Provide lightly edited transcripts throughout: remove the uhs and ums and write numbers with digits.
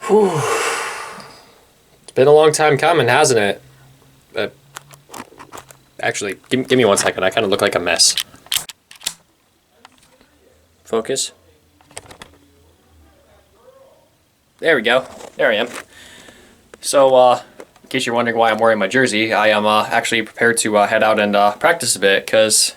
Whew. It's been a long time coming, hasn't it? Actually, give me 1 second. I kind of look like a mess. Focus. There we go. There I am. So, in case you're wondering why I'm wearing my jersey, I am actually prepared to head out and practice a bit, because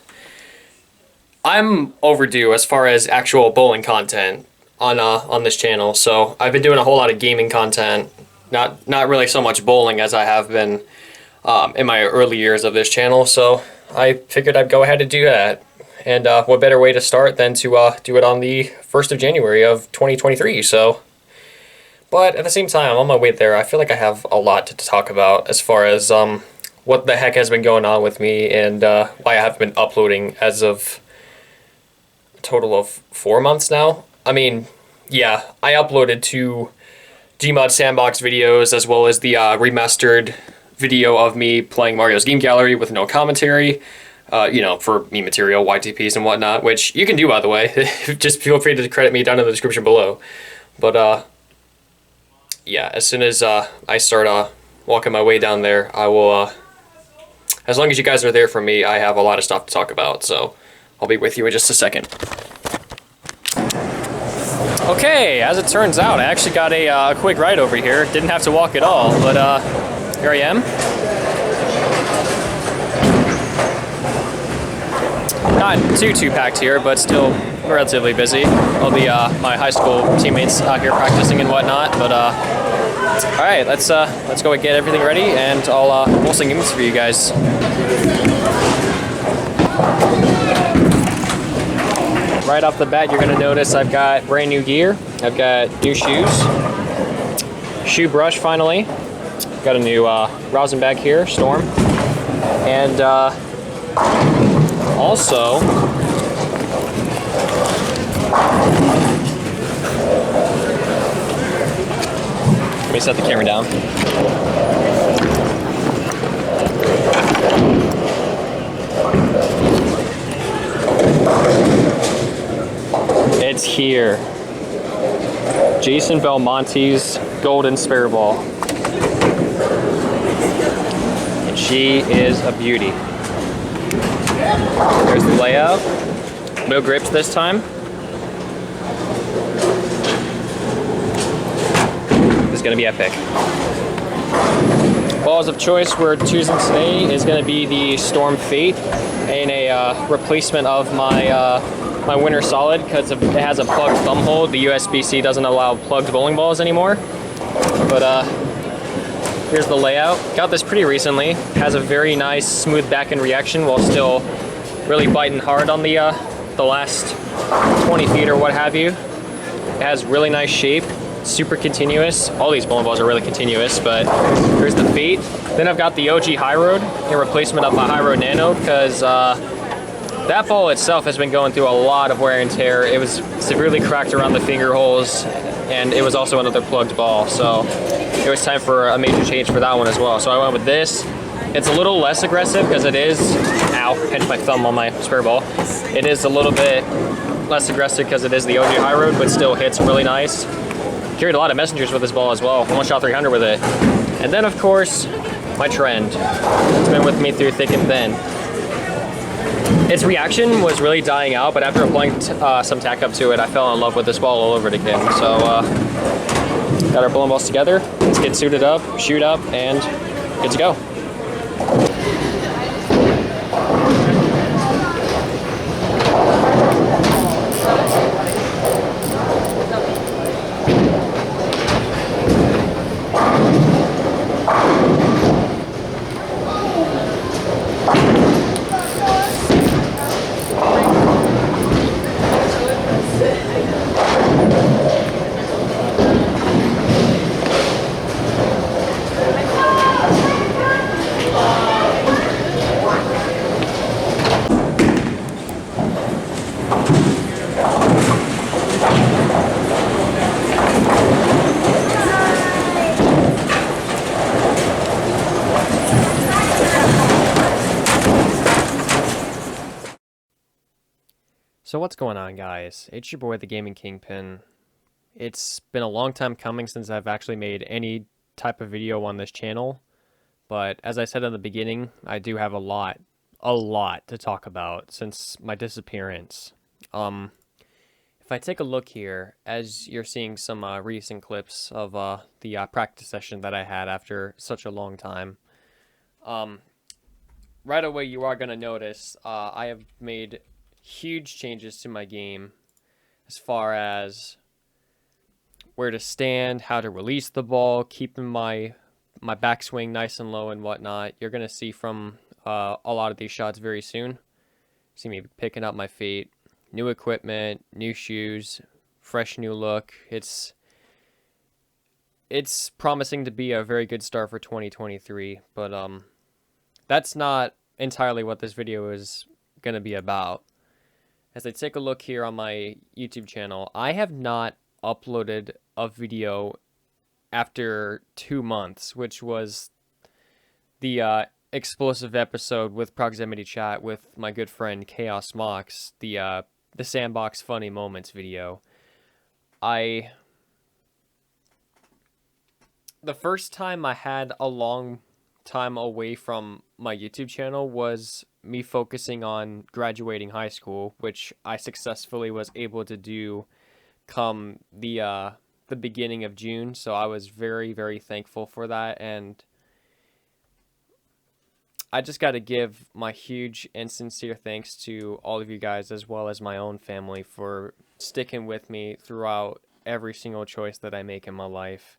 I'm overdue as far as actual bowling content on this channel. So I've been doing a whole lot of gaming content, not really so much bowling as I have been in my early years of this channel. So I figured I'd go ahead and do that. And what better way to start than to do it on the 1st of January of 2023. So, but at the same time, on my way there, I feel like I have a lot to talk about as far as what the heck has been going on with me, and why I haven't been uploading as of a total of 4 months now. I mean, yeah, I uploaded 2 Gmod Sandbox videos, as well as the remastered video of me playing Mario's Game Gallery with no commentary, you know, for me material, YTPs and whatnot, which you can do, by the way. Just feel free to credit me down in the description below. But, yeah, as soon as I start walking my way down there, I will, as long as you guys are there for me, I have a lot of stuff to talk about, so I'll be with you in just a second. Okay, as it turns out, I actually got a quick ride over here. Didn't have to walk at all, but here I am. Not too packed here, but still relatively busy. All the my high school teammates out here practicing and whatnot. But all right, let's go and get everything ready, and I'll roll some games for you guys. Right off the bat, you're going to notice I've got brand new gear. I've got new shoes, shoe brush finally. Got a new rosin bag here, Storm. And also, let me set the camera down. It's here. Jason Belmonte's Golden Spare Ball. And she is a beauty. There's the layout. No grips this time. This is going to be epic. Balls of choice we're choosing today is going to be the Storm Fate, and a replacement of my my Winter Solid, because it has a plugged thumb hole. The USB-C doesn't allow plugged bowling balls anymore. But Here's the layout. Got this pretty recently. Has a very nice smooth back end reaction while still really biting hard on the last 20 feet or what have you. It has really nice shape, super continuous. All these bowling balls are really continuous, but here's the feet. Then I've got the OG High Road in replacement of my High Road Nano because that ball itself has been going through a lot of wear and tear. It was severely cracked around the finger holes, and it was also another plugged ball. So it was time for a major change for that one as well. So I went with this. It's a little less aggressive because it is, ow, pinched my thumb on my spare ball. It is a little bit less aggressive because it is the OG High Road, but still hits really nice. Carried a lot of messengers with this ball as well. Almost shot 300 with it. And then of course, my trend. It's been with me through thick and thin. Its reaction was really dying out, but after applying some tack up to it, I fell in love with this ball all over again. So got our bowling balls together. Let's get suited up, shoot up, and good to go. So what's going on, guys? It's your boy, the Gaming Kingpin. It's been a long time coming since I've actually made any type of video on this channel, but as I said in the beginning, I do have a lot to talk about since my disappearance. If I take a look here, as you're seeing some recent clips of the practice session that I had after such a long time, right away you are going to notice I have made huge changes to my game as far as where to stand, how to release the ball, keeping my backswing nice and low and whatnot. You're going to see from a lot of these shots very soon. See me picking up my feet, new equipment, new shoes, fresh new look. It's promising to be a very good start for 2023, but that's not entirely what this video is going to be about. As I take a look here on my YouTube channel, I have not uploaded a video after 2 months, which was the explosive episode with Proximity Chat with my good friend Chaos Mox, the Sandbox Funny Moments video. The first time I had a long time away from my YouTube channel was me focusing on graduating high school, which I successfully was able to do come the beginning of June. So I was very, very thankful for that, and I just got to give my huge and sincere thanks to all of you guys, as well as my own family, for sticking with me throughout every single choice that I make in my life.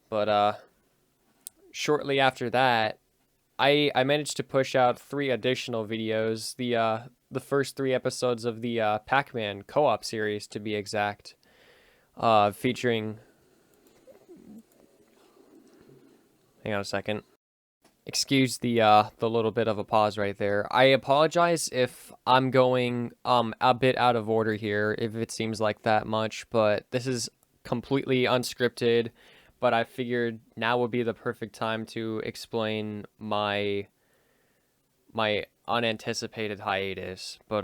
But shortly after that, I managed to push out 3 additional videos, the first 3 episodes of the Pac-Man co-op series, to be exact, featuring... Hang on a second. Excuse the little bit of a pause right there. I apologize if I'm going a bit out of order here, if it seems like that much, but this is completely unscripted. But I figured now would be the perfect time to explain my unanticipated hiatus. But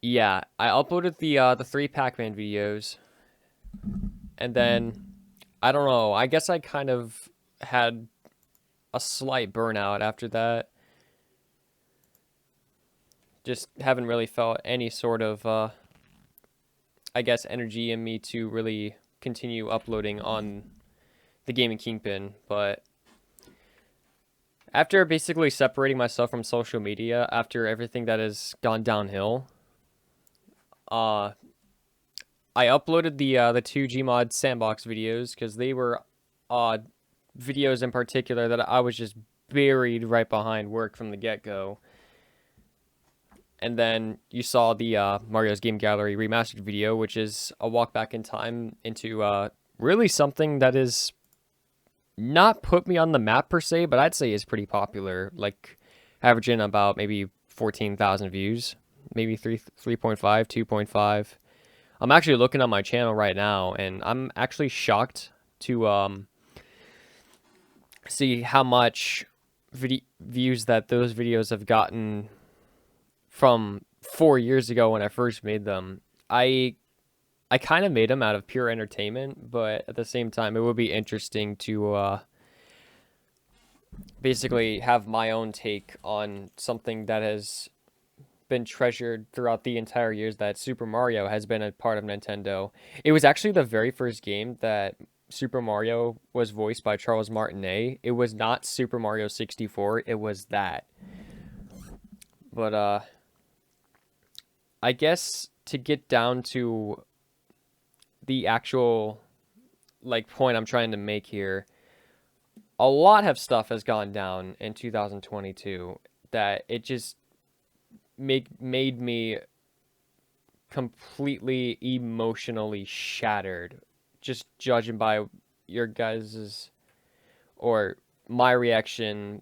yeah, I uploaded the 3 Pac-Man videos, and then I don't know. I guess I kind of had a slight burnout after that. Just haven't really felt any sort of I guess energy in me to really continue uploading on the Gaming Kingpin. But after basically separating myself from social media after everything that has gone downhill, I uploaded the 2 Gmod sandbox videos because they were uh, videos in particular that I was just buried right behind work from the get-go. And then you saw the Mario's Game Gallery remastered video, which is a walk back in time into really something that is not put me on the map per se, but I'd say is pretty popular, like averaging about maybe 14,000 views, maybe 3.5, 2.5. I'm actually looking on my channel right now, and I'm actually shocked to see how much views that those videos have gotten from 4 years ago when I first made them. I kind of made them out of pure entertainment, but at the same time, it would be interesting to basically have my own take on something that has been treasured throughout the entire years that Super Mario has been a part of Nintendo. It was actually the very first game that Super Mario was voiced by Charles Martinet. It was not Super Mario 64, it was that. But I guess to get down to the actual like point I'm trying to make here, a lot of stuff has gone down in 2022 that it just made me completely emotionally shattered, just judging by your guys's or my reaction,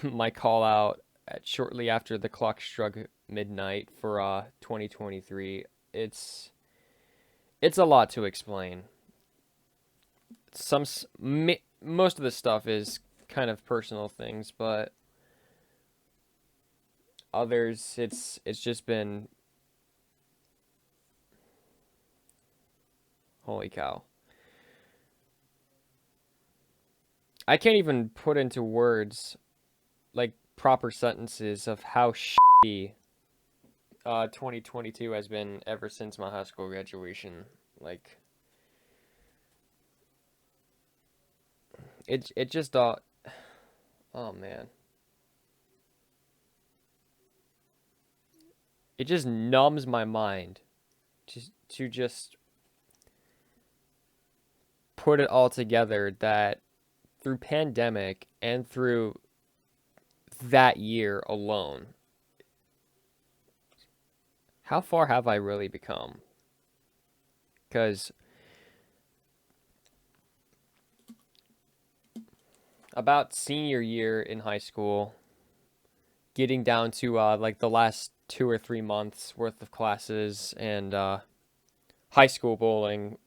my call out at shortly after the clock struck midnight for 2023. It's a lot to explain. Most of the stuff is kind of personal things, but others it's just been holy cow. I can't even put into words like proper sentences of how shitty 2022 has been ever since my high school graduation. Like it just oh man. It just numbs my mind to just put it all together that through pandemic and through that year alone, how far have I really become? Because about senior year in high school, getting down to like the last 2 or 3 months worth of classes and high school bowling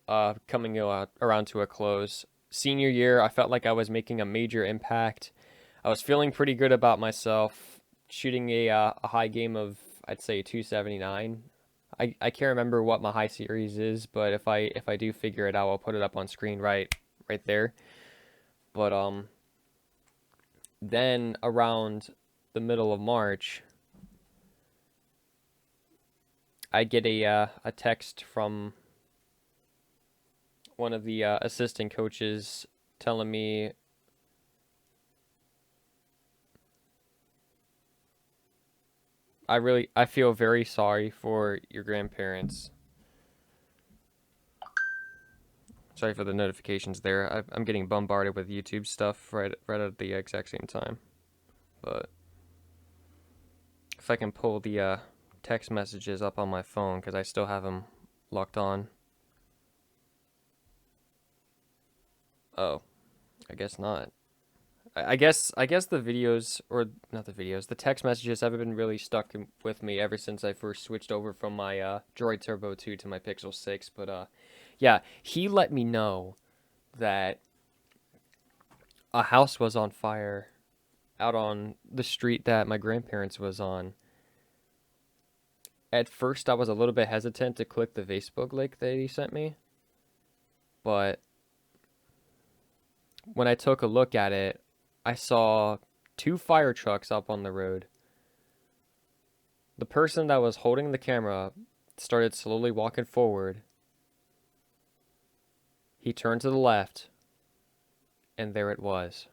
coming around to a close. Senior year, I felt like I was making a major impact. I was feeling pretty good about myself, shooting a high game of I'd say 279. I can't remember what my high series is, but if I do figure it out, I'll put it up on screen right there. But then around the middle of March, I get a text from one of the assistant coaches telling me I feel very sorry for your grandparents. Sorry for the notifications there. I'm getting bombarded with YouTube stuff right at the exact same time. But if I can pull the text messages up on my phone, because I still have them locked on. Oh, I guess not. I guess the videos, or not the videos, the text messages haven't been really stuck with me ever since I first switched over from my Droid Turbo 2 to my Pixel 6. But yeah, he let me know that a house was on fire out on the street that my grandparents was on. At first, I was a little bit hesitant to click the Facebook link that he sent me, but when I took a look at it, I saw 2 fire trucks up on the road. The person that was holding the camera started slowly walking forward. He turned to the left, and there it was.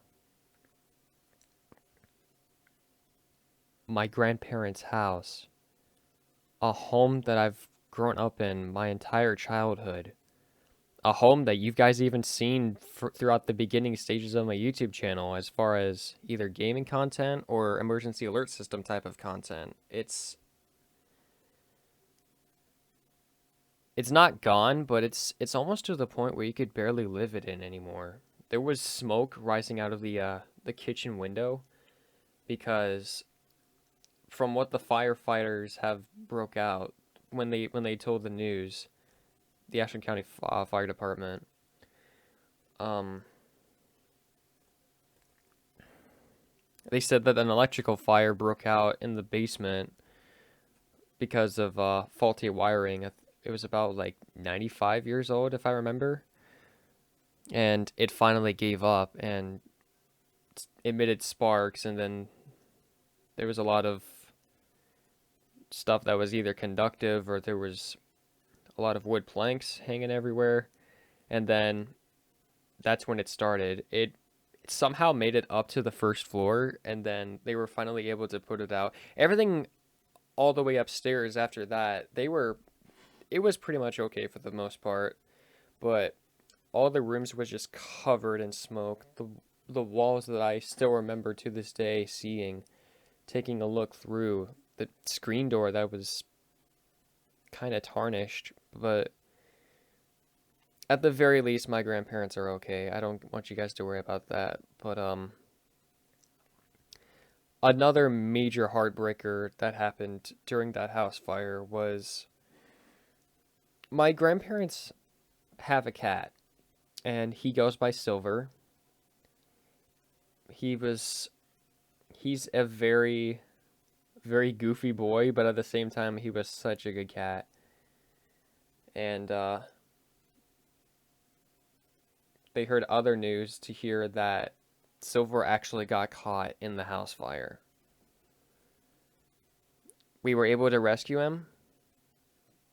My grandparents' house. A home that I've grown up in my entire childhood. a home that you guys even seen throughout the beginning stages of my YouTube channel as far as either gaming content or emergency alert system type of content. It's not gone, but it's almost to the point where you could barely live it in anymore. There was smoke rising out of the kitchen window because from what the firefighters have broke out when they told the news, the Ashland County Fire Department, um, they said that an electrical fire broke out in the basement because of faulty wiring. It was about like 95 years old, if I remember, and it finally gave up and emitted sparks, and then there was a lot of stuff that was either conductive or there was a lot of wood planks hanging everywhere, and then that's when it started. It somehow made it up to the first floor, and then they were finally able to put it out. Everything all the way upstairs after that, it was pretty much okay for the most part, but all the rooms was just covered in smoke. The walls that I still remember to this day seeing, taking a look through the screen door that was kind of tarnished, but at the very least my grandparents are okay. I don't want you guys to worry about that. But another major heartbreaker that happened during that house fire was my grandparents have a cat, and he goes by Silver. He's a very, very goofy boy, but at the same time, he was such a good cat. And they heard other news to hear that Silver actually got caught in the house fire. We were able to rescue him,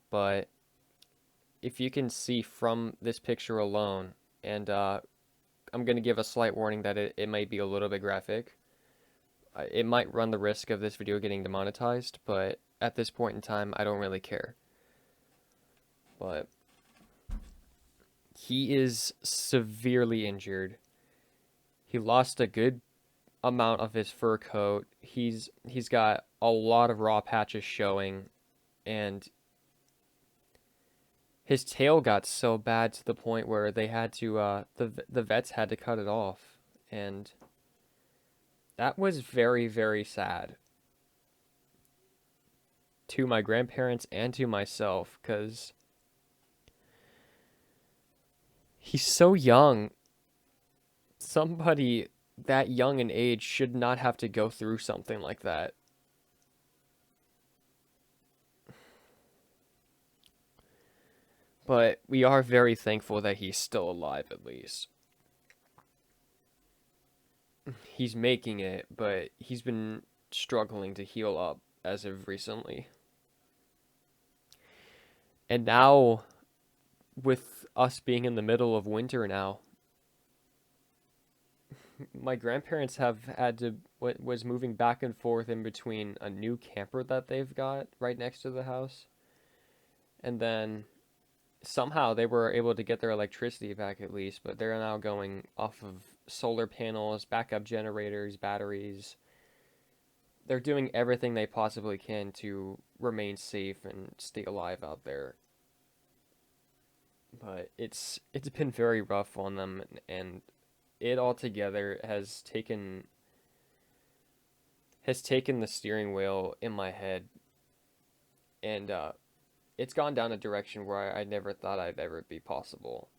but if you can see from this picture alone, and I'm going to give a slight warning that it might be a little bit graphic. It might run the risk of this video getting demonetized, but at this point in time, I don't really care. But he is severely injured. He lost a good amount of his fur coat. He's got a lot of raw patches showing, and his tail got so bad to the point where they had to the vets had to cut it off, and that was very, very sad to my grandparents and to myself, because he's so young. Somebody that young in age should not have to go through something like that. But we are very thankful that he's still alive, at least. He's making it, but he's been struggling to heal up as of recently. And now, with us being in the middle of winter now, my grandparents have had to, was moving back and forth in between a new camper that they've got right next to the house, and then somehow they were able to get their electricity back at least, but they're now going off of solar panels, backup generators, batteries. They're doing everything they possibly can to remain safe and stay alive out there. But it's been very rough on them, and it altogether has taken the steering wheel in my head, and it's gone down a direction where I never thought I'd ever be possible.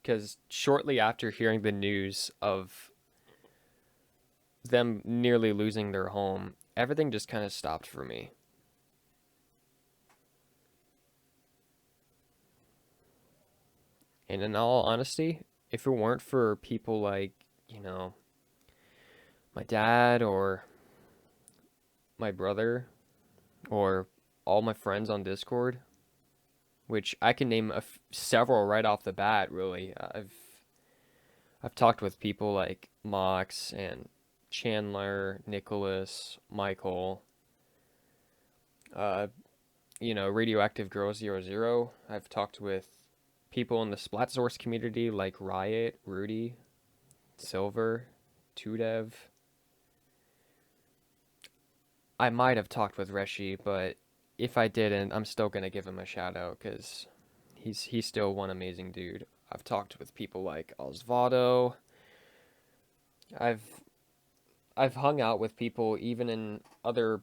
Because shortly after hearing the news of them nearly losing their home, everything just kind of stopped for me. And in all honesty, if it weren't for people like, my dad or my brother or all my friends on Discord, which I can name several right off the bat, really. I've talked with people like Mox and Chandler, Nicholas, Michael, Radioactive Girl 00. I've talked with people in the Splat Source community like Riot, Rudy, Silver, Tudev. I might have talked with Reshi, but if I didn't, I'm still gonna give him a shout out because he's still one amazing dude. I've talked with people like Osvaldo. I've I've hung out with people even in other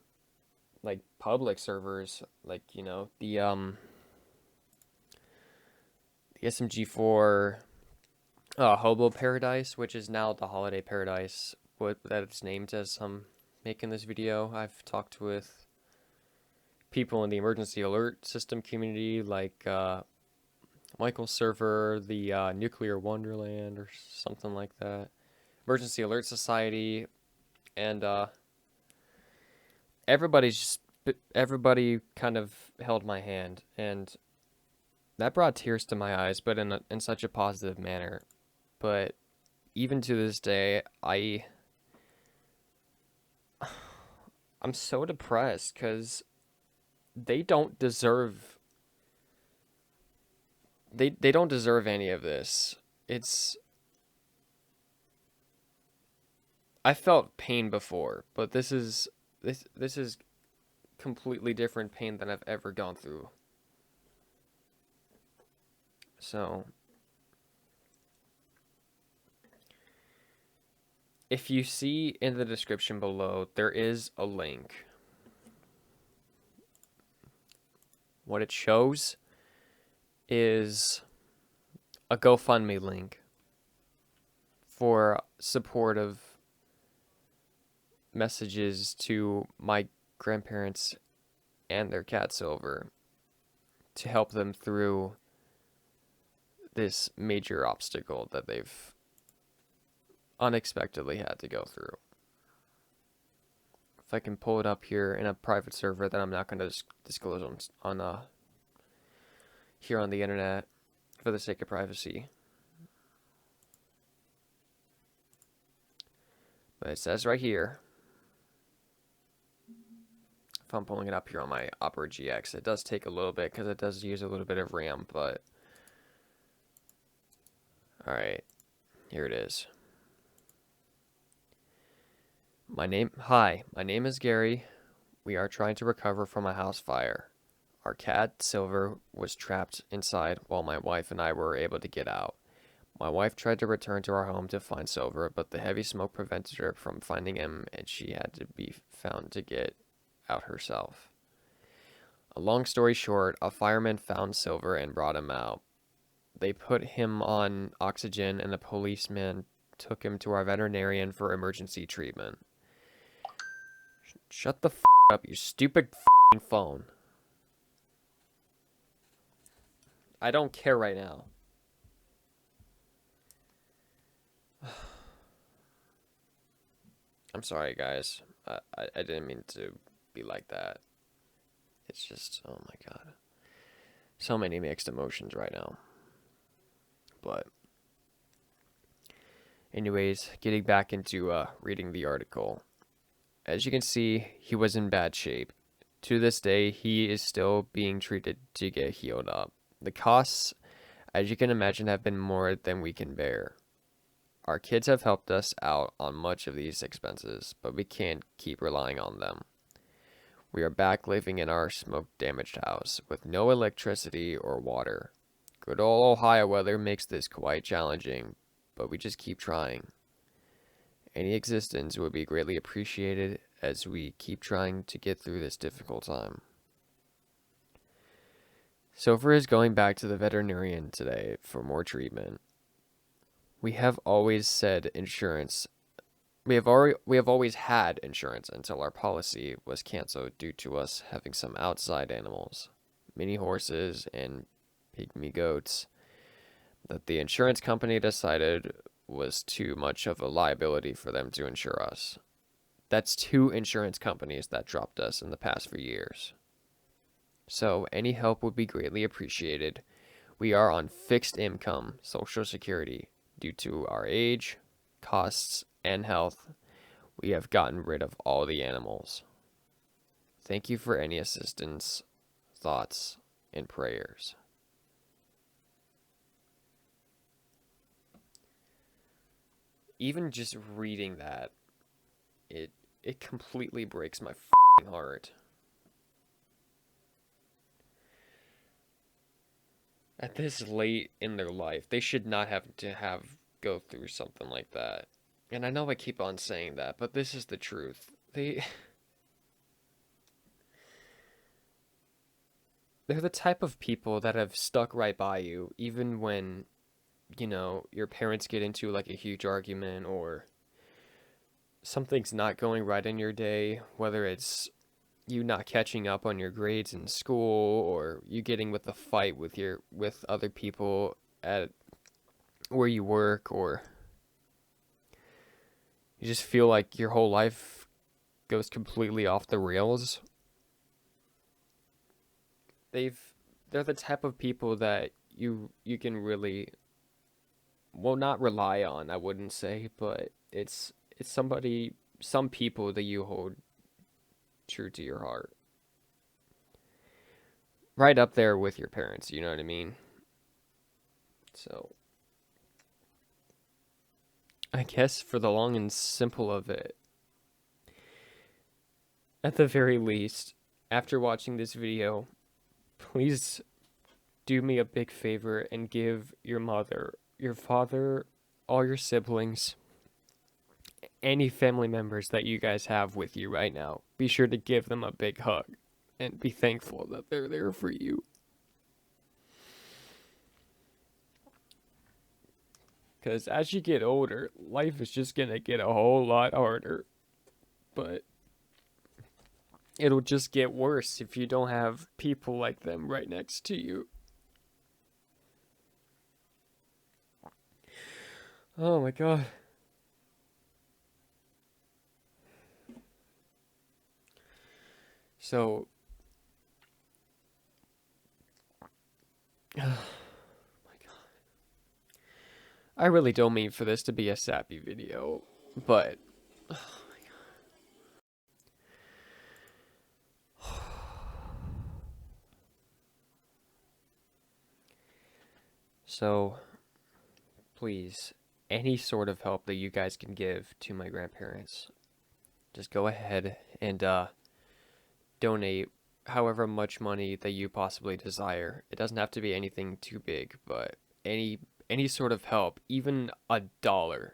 like public servers, like the SMG4 Hobo Paradise, which is now the Holiday Paradise, what that it's named as I'm making this video. I've talked with people in the emergency alert system community, like Michael's server, the Nuclear Wonderland, or something like that. Emergency Alert Society, and everybody kind of held my hand, and that brought tears to my eyes, but in such a positive manner. But even to this day, I'm so depressed because they don't deserve they don't deserve any of this. I felt pain before, but this is completely different pain than I've ever gone through. So if you see in the description below, there is a link. What it shows is a GoFundMe link for supportive messages to my grandparents and their cat Silver to help them through this major obstacle that they've unexpectedly had to go through. If I can pull it up here in a private server that I'm not going to disclose on here on the internet for the sake of privacy. But it says right here, if I'm pulling it up here on my Opera GX, it does take a little bit because it does use a little bit of RAM, but alright, here it is. Hi, my name is Gary. We are trying to recover from a house fire. Our cat, Silver, was trapped inside while my wife and I were able to get out. My wife tried to return to our home to find Silver, but the heavy smoke prevented her from finding him, and she had to be found to get out herself. A long story short, a fireman found Silver and brought him out. They put him on oxygen, and a policeman took him to our veterinarian for emergency treatment. Shut the f up, you stupid phone. I don't care right now. I'm sorry, guys. I didn't mean to be like that. It's just, oh my god. So many mixed emotions right now. But anyways, getting back into reading the article. As you can see, he was in bad shape. To this day, he is still being treated to get healed up. The costs, as you can imagine, have been more than we can bear. Our kids have helped us out on much of these expenses, but we can't keep relying on them. We are back living in our smoke-damaged house with no electricity or water. Good old Ohio weather makes this quite challenging, but we just keep trying. Any assistance would be greatly appreciated as we keep trying to get through this difficult time. Silver is going back to the veterinarian today for more treatment. We have always said insurance. We have always had insurance until our policy was canceled due to us having some outside animals, mini horses and pygmy goats, that the insurance company decided was too much of a liability for them to insure us. That's 2 insurance companies that dropped us in the past few years. So any help would be greatly appreciated. We are on fixed income Social Security due to our age, costs, and health. We have gotten rid of all the animals. Thank you for any assistance. thoughts and prayers. Even just reading that, it completely breaks my f***ing heart. At this late in their life, they should not have to go through something like that. And I know I keep on saying that, but this is the truth. They're the type of people that have stuck right by you, even when, your parents get into like a huge argument or something's not going right in your day, whether it's you not catching up on your grades in school or you getting with a fight with other people at where you work, or you just feel like your whole life goes completely off the rails. They're the type of people that you can really, well, not rely on, I wouldn't say, but it's some people that you hold true to your heart. Right up there with your parents, you know what I mean? So, I guess for the long and simple of it, at the very least, after watching this video, please do me a big favor and give your mother, your father, all your siblings, any family members that you guys have with you right now, be sure to give them a big hug and be thankful that they're there for you. Because as you get older, life is just going to get a whole lot harder. But it'll just get worse if you don't have people like them right next to you. Oh my god. So, oh my god. I really don't mean for this to be a sappy video, but oh my god. So, please, any sort of help that you guys can give to my grandparents, just go ahead and donate however much money that you possibly desire. It doesn't have to be anything too big, but any sort of help, even $1,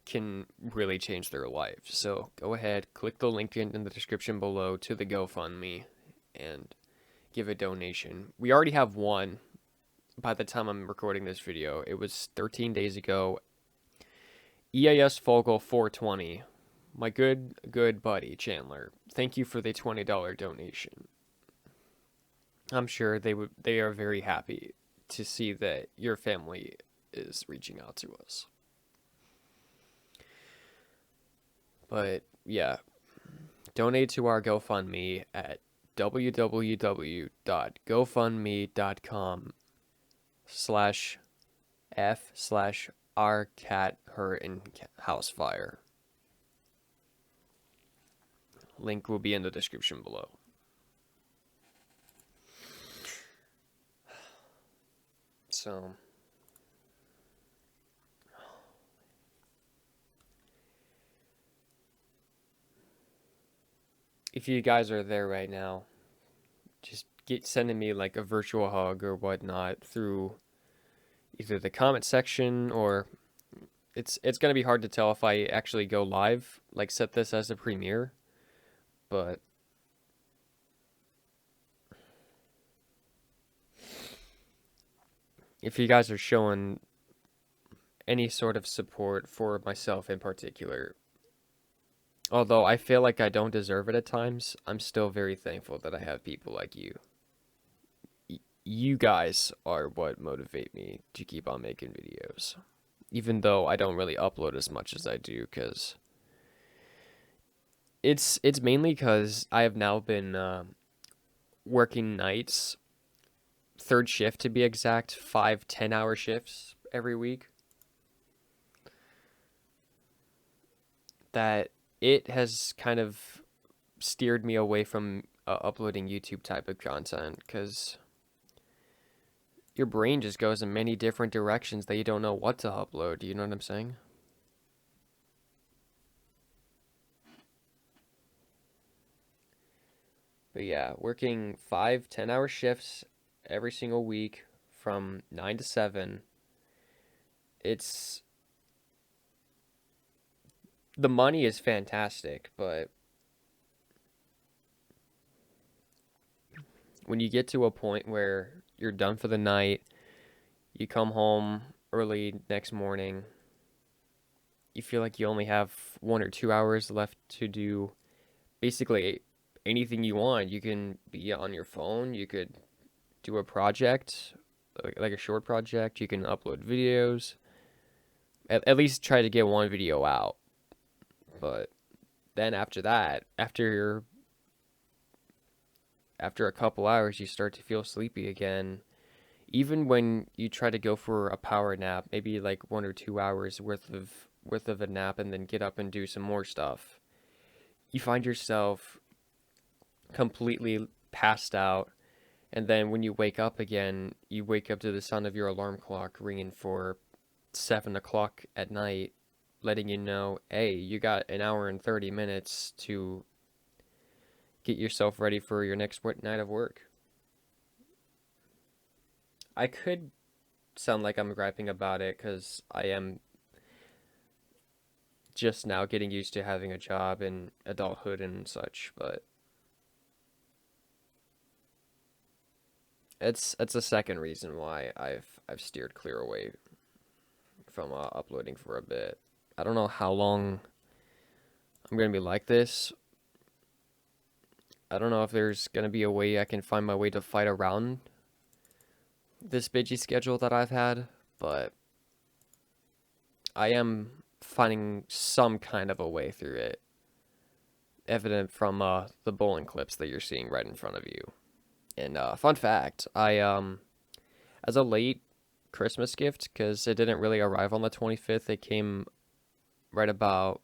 can really change their life. So go ahead, click the link in the description below to the GoFundMe and give a donation. We already have one by the time I'm recording this video. It was 13 days ago. EAS Fogel 420. My good buddy, Chandler. Thank you for the $20 donation. I'm sure they are very happy to see that your family is reaching out to us. But yeah, donate to our GoFundMe at www.gofundme.com/f/our cat hurt in house fire. Link will be in the description below. So, if you guys are there right now, just sending me like a virtual hug or whatnot through either the comment section, or it's gonna be hard to tell if I actually go live, like set this as a premiere, but if you guys are showing any sort of support for myself in particular, although I feel like I don't deserve it at times, I'm still very thankful that I have people like you. You guys are what motivate me to keep on making videos. Even though I don't really upload as much as I do, because it's mainly because I have now been working nights, third shift to be exact, 5 10-hour shifts every week, that it has kind of steered me away from uploading YouTube type of content, because your brain just goes in many different directions that you don't know what to upload. You know what I'm saying? But yeah, working 5 10-hour shifts every single week from 9 to 7. It's the money is fantastic, but when you get to a point where you're done for the night, you come home early next morning, you feel like you only have 1 or 2 hours left to do basically anything you want. You can be on your phone, you could do a project, like a short project, you can upload videos, at least try to get one video out. But then after that, after a couple hours, you start to feel sleepy again. Even when you try to go for a power nap, maybe like 1 or 2 hours worth of a nap, and then get up and do some more stuff, you find yourself completely passed out. And then when you wake up again, you wake up to the sound of your alarm clock ringing for 7 o'clock at night, letting you know, hey, you got an hour and 30 minutes to get yourself ready for your next night of work. I could sound like I'm griping about it because I am just now getting used to having a job and adulthood and such, but it's a second reason why I've steered clear away from uploading for a bit. I don't know how long I'm gonna be like this. I don't know if there's gonna be a way I can find my way to fight around this busy schedule that I've had, but I am finding some kind of a way through it, evident from the bowling clips that you're seeing right in front of you. And fun fact, I as a late Christmas gift, because it didn't really arrive on the 25th, it came right about,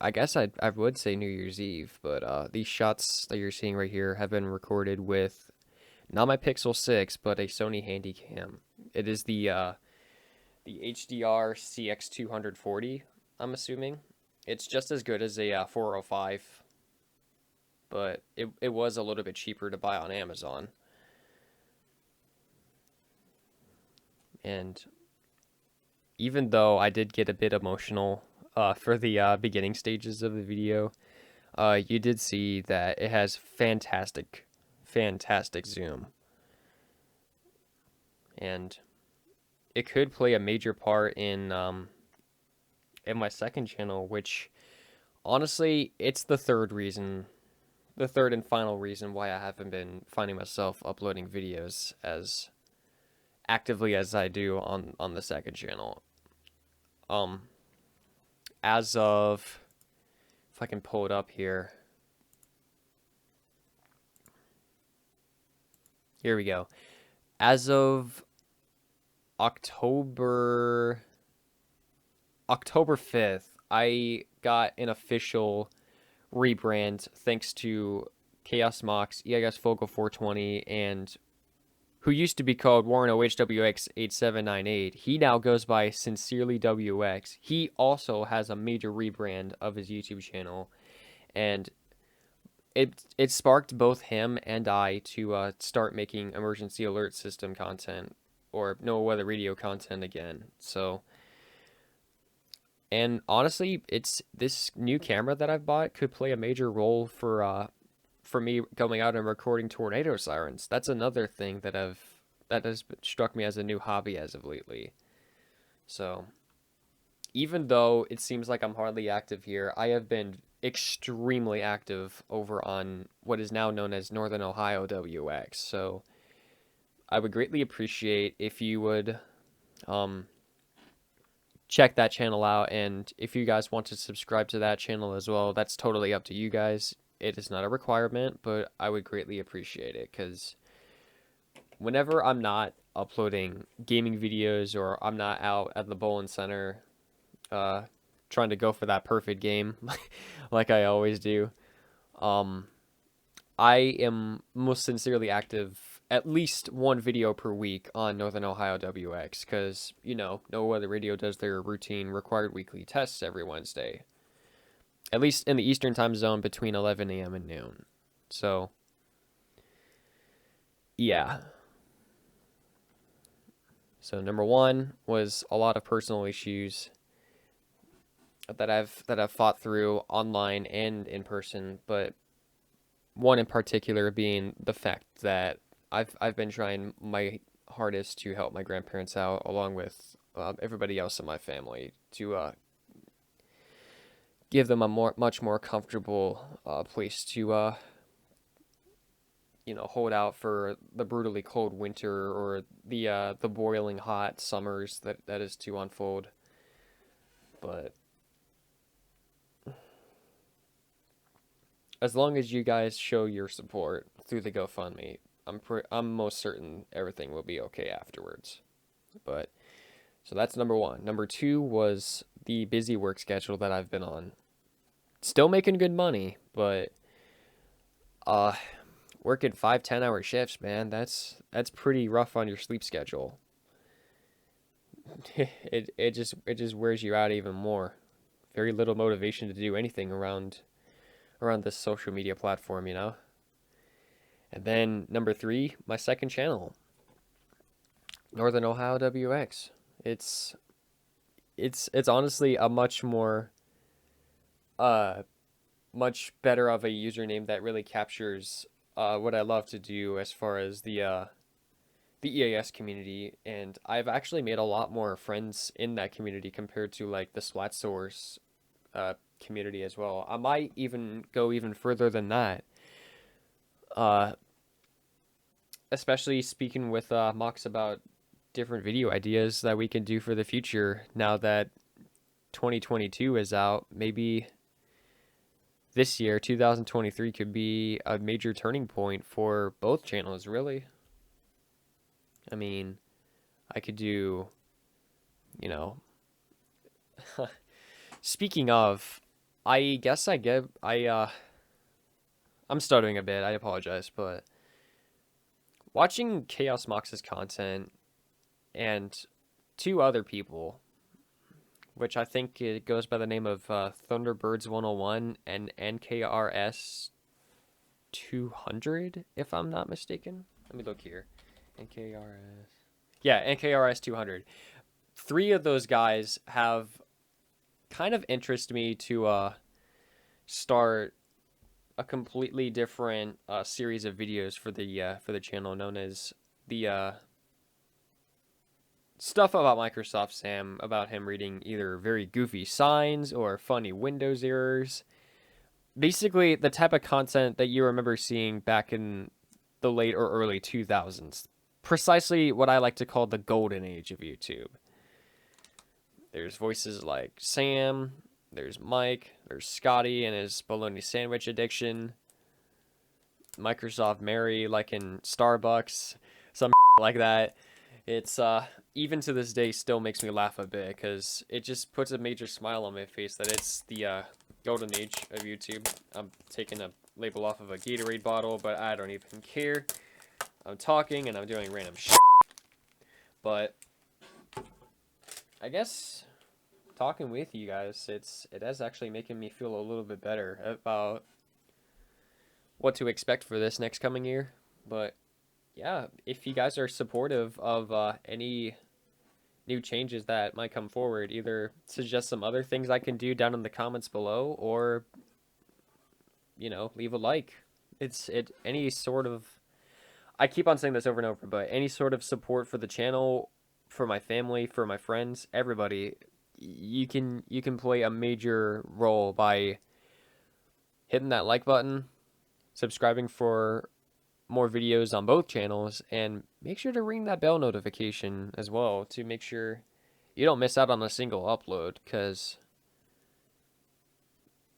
I guess I would say New Year's Eve, but these shots that you're seeing right here have been recorded with not my Pixel 6, but a Sony Handycam. It is the HDR CX240, I'm assuming. It's just as good as a 405, but it was a little bit cheaper to buy on Amazon. And even though I did get a bit emotional for the beginning stages of the video, you did see that it has fantastic zoom. And it could play a major part in my second channel, which honestly, it's the third and final reason why I haven't been finding myself uploading videos as actively as I do on the second channel. Um, as of, if I can pull it up here, here we go. As of October 5th, I got an official rebrand thanks to Chaos Mox, EIS Focal 420, and who used to be called NorthernOHWX 8798. He now goes by Sincerely WX. He also has a major rebrand of his YouTube channel, and it sparked both him and I to start making emergency alert system content or no weather radio content again. So, and honestly, it's this new camera that I've bought could play a major role for me going out and recording tornado sirens. That's another thing that has struck me as a new hobby as of lately. So, even though it seems like I'm hardly active here, I have been extremely active over on what is now known as NorthernOHWX. So, I would greatly appreciate if you would um, check that channel out, and if you guys want to subscribe to that channel as well, that's totally up to you guys. It is not a requirement, but I would greatly appreciate it, because whenever I'm not uploading gaming videos or I'm not out at the bowling center trying to go for that perfect game like I always do, um I am most sincerely active at least one video per week on NorthernOHWX because, you know, no other radio does their routine required weekly tests every Wednesday. At least in the Eastern time zone between 11 a.m. and noon. So, yeah. So number one was a lot of personal issues that I've fought through online and in person, but one in particular being the fact that I've been trying my hardest to help my grandparents out along with everybody else in my family to give them a much more comfortable place to hold out for the brutally cold winter or the boiling hot summers that is to unfold. But as long as you guys show your support through the GoFundMe, I'm most certain everything will be okay afterwards. But so that's number one. Number two was the busy work schedule that I've been on. Still making good money, but working 5-10 hour shifts, man, that's pretty rough on your sleep schedule. it just wears you out even more. Very little motivation to do anything around this social media platform, you know? And then number three, my second channel, NorthernOHWX. It's honestly a much more much better of a username that really captures what I love to do as far as the EAS community, and I've actually made a lot more friends in that community compared to like the Splat Source community as well. I might even go even further than that. Especially speaking with Mox about different video ideas that we can do for the future now that 2022 is out. Maybe this year, 2023, could be a major turning point for both channels, really. I mean, I could do, you know, speaking of, I guess I'm stuttering a bit, I apologize, but watching Chaos Mox's content and two other people, which I think it goes by the name of Thunderbirds 101 and NKRS 200, if I'm not mistaken. Let me look here. NKRS. Yeah, NKRS 200. Three of those guys have kind of interested me to start a completely different series of videos for the channel known as the stuff about Microsoft Sam, about him reading either very goofy signs or funny Windows errors. Basically, the type of content that you remember seeing back in the late or early 2000s. Precisely what I like to call the golden age of YouTube. There's voices like Sam, there's Mike, there's Scotty and his bologna sandwich addiction, Microsoft Mary like in Starbucks, some like that. It's even to this day still makes me laugh a bit because it just puts a major smile on my face that it's the golden age of YouTube. I'm taking a label off of a Gatorade bottle, but I don't even care. I'm talking and I'm doing random shit. But I guess talking with you guys, it is actually making me feel a little bit better about what to expect for this next coming year. But yeah, if you guys are supportive of any new changes that might come forward, either suggest some other things I can do down in the comments below, or leave a like. Any sort of, I keep on saying this over and over, but any sort of support for the channel, for my family, for my friends, everybody, you can play a major role by hitting that like button, subscribing for more videos on both channels, and make sure to ring that bell notification as well to make sure you don't miss out on a single upload, because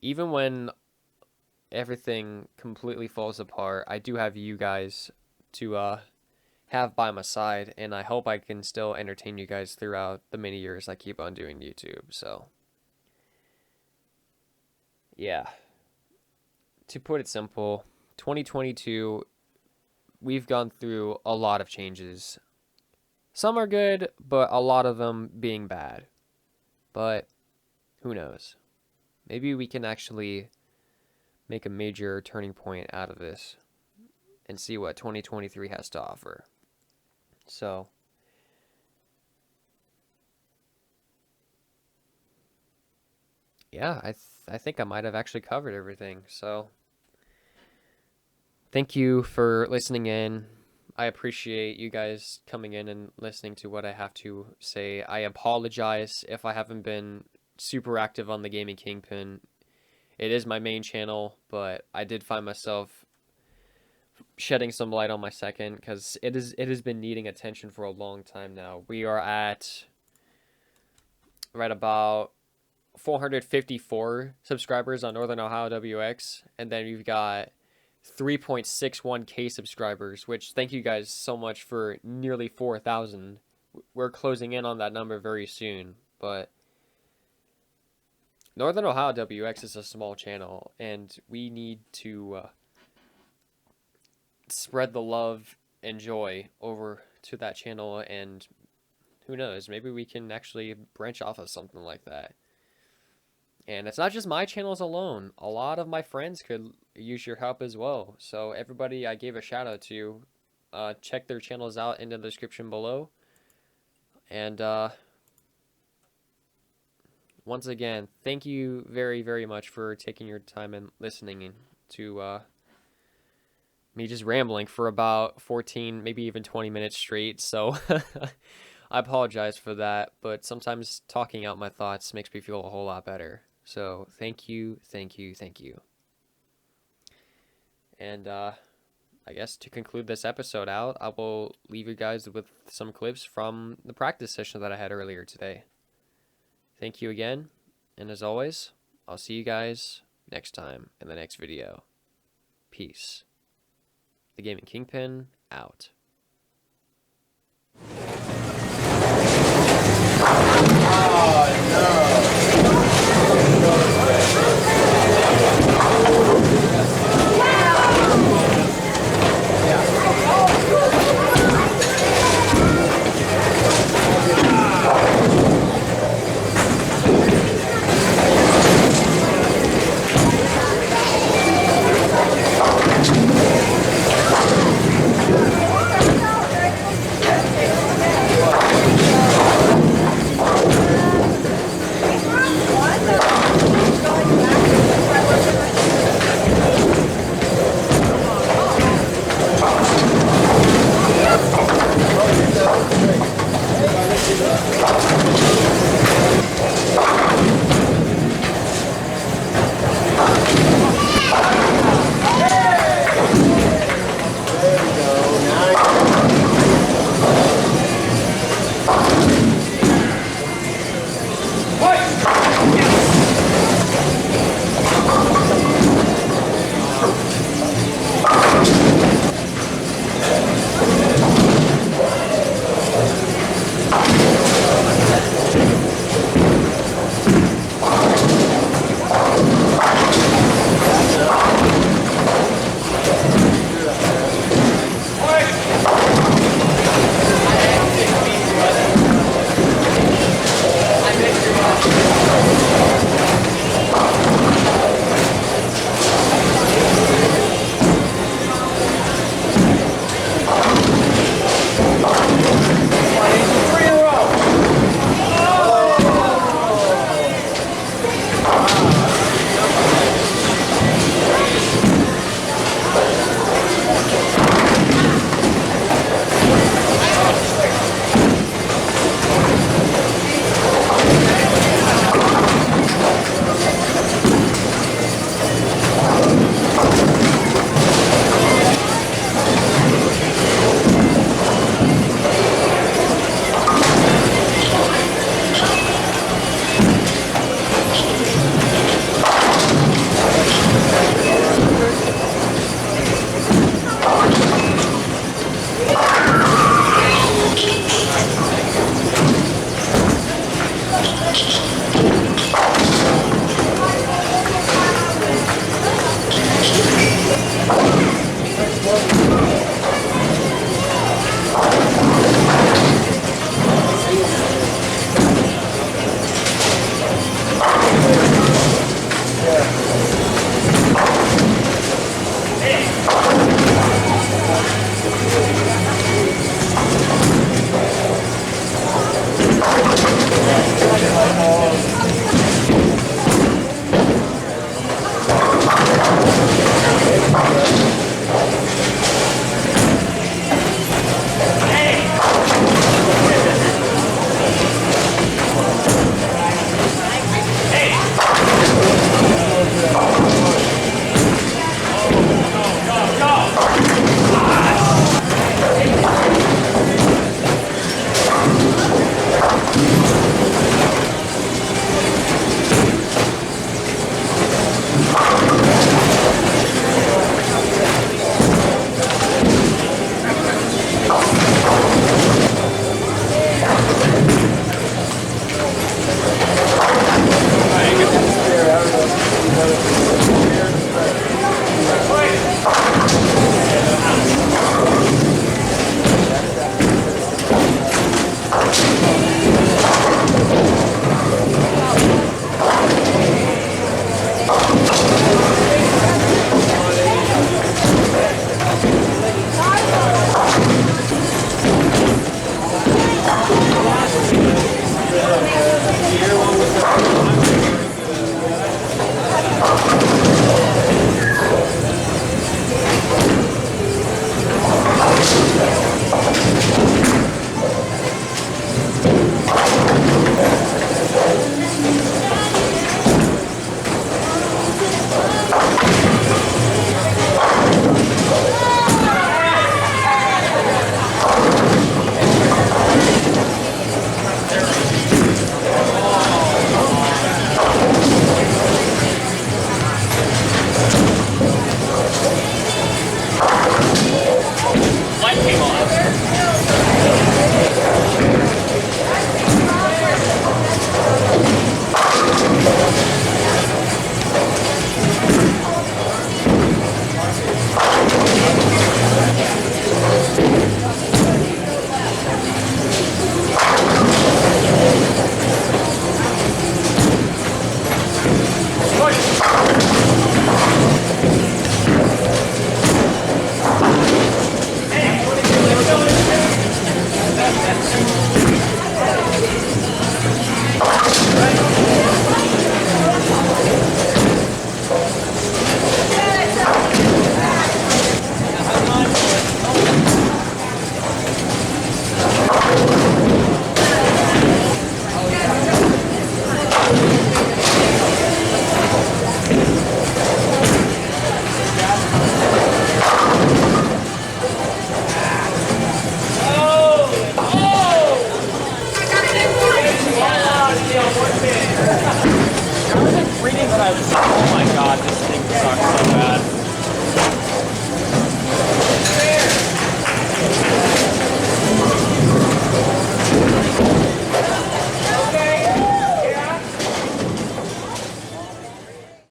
even when everything completely falls apart, I do have you guys to have by my side, and I hope I can still entertain you guys throughout the many years I keep on doing YouTube. So yeah, to put it simple, 2022, we've gone through a lot of changes. Some are good, but a lot of them being bad. But who knows? Maybe we can actually make a major turning point out of this and see what 2023 has to offer. So, yeah, I think I might have actually covered everything. So, thank you for listening in. I appreciate you guys coming in and listening to what I have to say. I apologize if I haven't been super active on the Gaming Kingpin. It is my main channel, but I did find myself shedding some light on my second because it has been needing attention for a long time now. We are at right about 454 subscribers on NorthernOHWX, and then we've got 3.61k subscribers, which thank you guys so much for nearly 4,000. We're closing in on that number very soon, but NorthernOHWX is a small channel, and we need to spread the love and joy over to that channel, and who knows, maybe we can actually branch off of something like that. And it's not just my channels alone. A lot of my friends could use your help as well. So everybody I gave a shout out to, check their channels out in the description below. And once again, thank you very, very much for taking your time and listening to me just rambling for about 14, maybe even 20 minutes straight. So I apologize for that, but sometimes talking out my thoughts makes me feel a whole lot better. So thank you, thank you, thank you. And I guess to conclude this episode out, I will leave you guys with some clips from the practice session that I had earlier today. Thank you again, and as always, I'll see you guys next time in the next video. Peace. The Gaming Kingpin out. Reading that I was like, oh my god, this thing sucks.